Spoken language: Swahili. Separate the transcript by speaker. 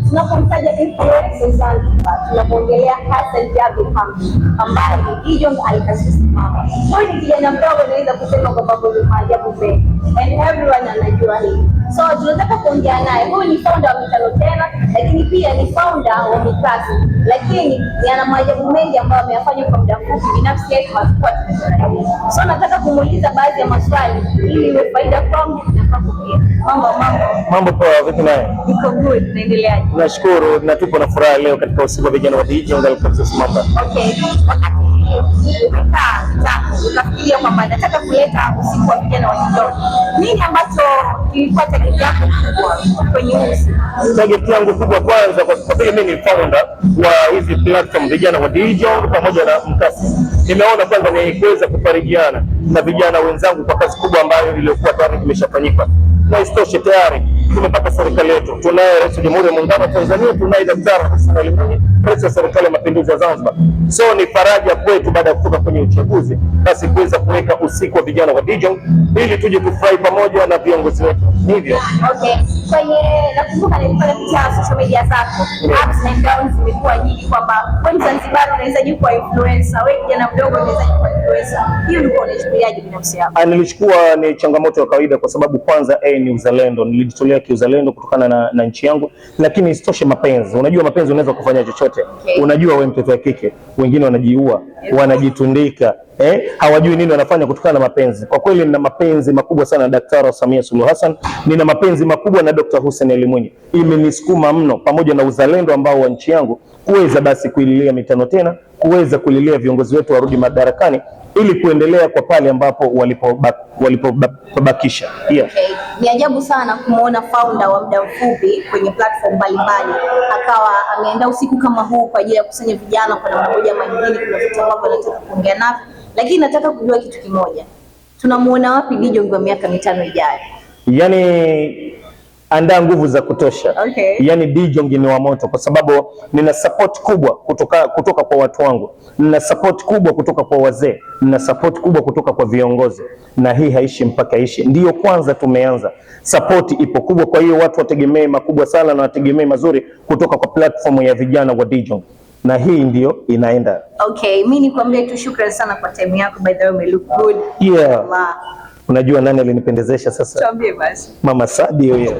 Speaker 1: Tunapomtaja influencers Zanzibar, tunapoongelea Hassan Jabir Hamdi ambaye ni Djong Al-Kasisi mama. Huyu ni kijana mdogo, naweza kusema kwa sababu ni maajabu mengi and everyone anajua hii. So tunataka kuongea naye. Huyu ni founder wa Mitano Tena, lakini pia ni founder wa Mikasi, lakini ana maajabu mengi ambayo ameyafanya kwa muda mfupi, binafsi yake hakuwa tumetarajia. So nataka kumuuliza baadhi ya maswali ili iwe faida kwangu na kwako pia.
Speaker 2: Mambo poa, vipi naye?
Speaker 1: Niko good, naendeleaje?
Speaker 2: Nashukuru, na tupo na furaha leo katika usiku wa vijana wa Djong Al-Kasisi mama.
Speaker 1: Okay. Unafikiria kwamba nataka kuleta usiku wa vijana wa Djong. Nini ambacho kilikuwa target yako kubwa kwenye usiku?
Speaker 2: Target yangu kubwa kwanza, kwa sababu mimi ni founder wa hizi platform vijana wa Djong pamoja na Mkasi. Nimeona kwanza ni kuweza kufarijiana na vijana wenzangu kwa kazi kubwa ambayo ilikuwa tayari imeshafanyika. Na isitoshe tayari tumepata serikali yetu. Tunaye Rais wa Jamhuri ya Muungano wa Tanzania, tunaye Daktari Hassan Ali Mwinyi, Rais wa Serikali ya Mapinduzi ya Zanzibar. So ni faraja kwetu baada ya kutoka kwenye uchaguzi basi kuweza kuweka usiku wa vijana wa Djong ili tuje kufurahi pamoja na viongozi wetu. Hivyo.
Speaker 1: Okay. Kwenye nakumbuka nilipata picha social media zako. Ups and downs zimekuwa nyingi kwamba kwa Zanzibar unaweza kuwa influencer, wewe kijana mdogo unaweza kuwa influencer. Hiyo ulikuwa unachukuliaje binafsi yako?
Speaker 2: Nilichukua ni changamoto ya kawaida kwa sababu kwanza ni uzalendo. Nilijitolea kiuzalendo kutokana na nchi yangu, lakini isitoshe mapenzi. Unajua mapenzi unaweza kufanya chochote. Okay. Unajua wewe mtoto wa kike, wengine wanajiua, wanajitundika, hawajui nini wanafanya kutokana na mapenzi. Kwa kweli nina mapenzi makubwa sana na Daktari Samia Suluhu Hassan, nina mapenzi makubwa na Dr. Hussein Ali Mwinyi. Imenisukuma mno pamoja na uzalendo ambao wa nchi yangu kuweza basi kuililia Mitano Tena, kuweza kulilia viongozi wetu warudi madarakani ili kuendelea kwa pale ambapo walipobakisha. Yeah.
Speaker 1: Okay. Ni ajabu sana kumuona founder wa muda mfupi kwenye platform mbalimbali akawa ameenda usiku kama huu kwa ajili ya kusanya vijana kwa namna moja ama nyingine. Kuna vitu ambavyo nataka kuongea navyo, lakini nataka kujua kitu kimoja. Tunamuona wapi Djong wa miaka 5 ijayo?
Speaker 2: Yaani andaa nguvu za kutosha.
Speaker 1: Okay.
Speaker 2: Yaani Djong ni wa moto kwa sababu nina support kubwa kutoka kwa watu wangu. Nina support kubwa kutoka kwa wazee. Nina support kubwa kutoka kwa viongozi. Na hii haishi mpaka ishi. Ndiyo kwanza tumeanza. Support ipo kubwa, kwa hiyo watu wategemee makubwa sana na wategemee mazuri kutoka kwa platform ya vijana wa Djong. Na hii ndio inaenda.
Speaker 1: Okay, mimi nikwambie tu shukrani sana kwa time yako, by the way you look good.
Speaker 2: Yeah. Unajua nani alinipendezesha sasa?
Speaker 1: Tuambie basi.
Speaker 2: Mama Sadi huyo.